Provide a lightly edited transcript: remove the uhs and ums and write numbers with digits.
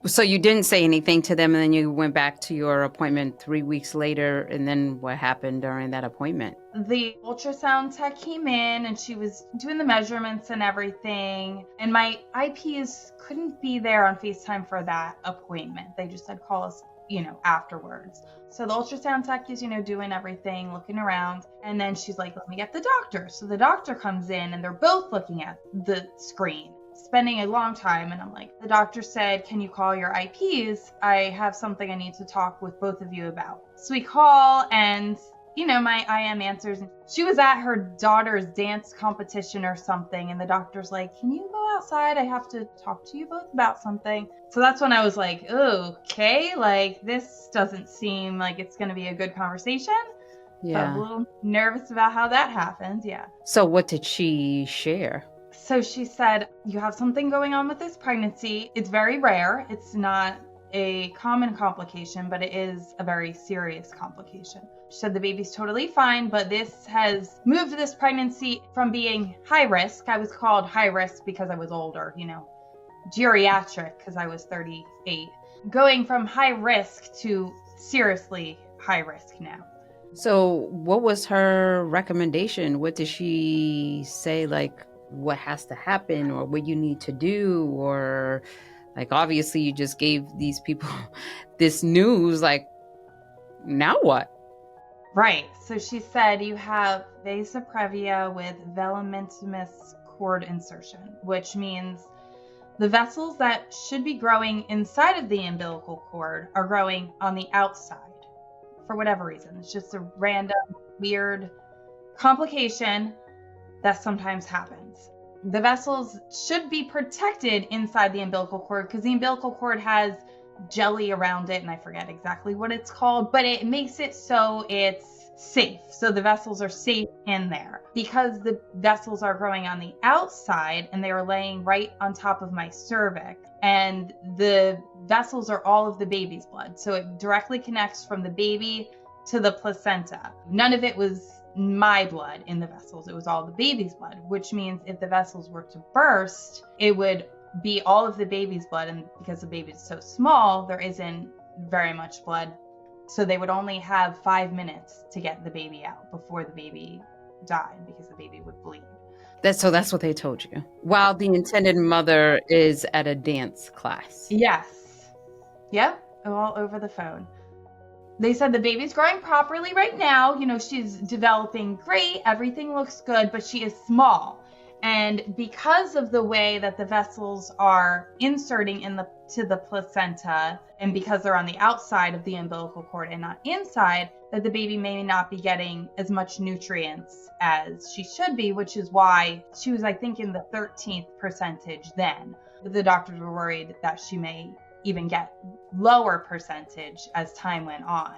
So you didn't say anything to them, and then you went back to your appointment 3 weeks later, and then what happened during that appointment? The ultrasound tech came in and she was doing the measurements and everything. And my IPs couldn't be there on FaceTime for that appointment. They just said call us, afterwards. So the ultrasound tech is, doing everything, looking around. And then she's like, let me get the doctor. So the doctor comes in and they're both looking at the screen, spending a long time. And I'm like, the doctor said, can you call your IPs? I have something I need to talk with both of you about. So we call and my IM answers. She was at her daughter's dance competition or something. And the doctor's like, can you go outside? I have to talk to you both about something. So that's when I was like, okay, like this doesn't seem like it's going to be a good conversation. Yeah. So I'm a little nervous about how that happened. Yeah. So what did she share? So she said, you have something going on with this pregnancy. It's very rare. It's not a common complication, but it is a very serious complication. She said the baby's totally fine, but this has moved this pregnancy from being high risk. I was called high risk because I was older, geriatric because I was 38. Going from high risk to seriously high risk now. So what was her recommendation? What did she say, like what has to happen or what you need to do? Or like, obviously you just gave these people this news, like now what? Right. So she said you have vasa previa with velamentous cord insertion, which means the vessels that should be growing inside of the umbilical cord are growing on the outside for whatever reason. It's just a random, weird complication that sometimes happens. The vessels should be protected inside the umbilical cord because the umbilical cord has jelly around it, and I forget exactly what it's called, but it makes it so it's safe. So the vessels are safe in there. Because the vessels are growing on the outside and they are laying right on top of my cervix, and the vessels are all of the baby's blood. So it directly connects from the baby to the placenta. None of it was my blood in the vessels. It was all the baby's blood, which means if the vessels were to burst, it would be all of the baby's blood. And because the baby is so small, there isn't very much blood. So they would only have 5 minutes to get the baby out before the baby died because the baby would bleed. So that's what they told you while the intended mother is at a dance class. Yes. Yep. All over the phone. They said the baby's growing properly right now. She's developing great. Everything looks good, but she is small. And because of the way that the vessels are inserting to the placenta, and because they're on the outside of the umbilical cord and not inside, that the baby may not be getting as much nutrients as she should be, which is why she was, I think, in the 13th percentage then. The doctors were worried that she may even get lower percentage as time went on.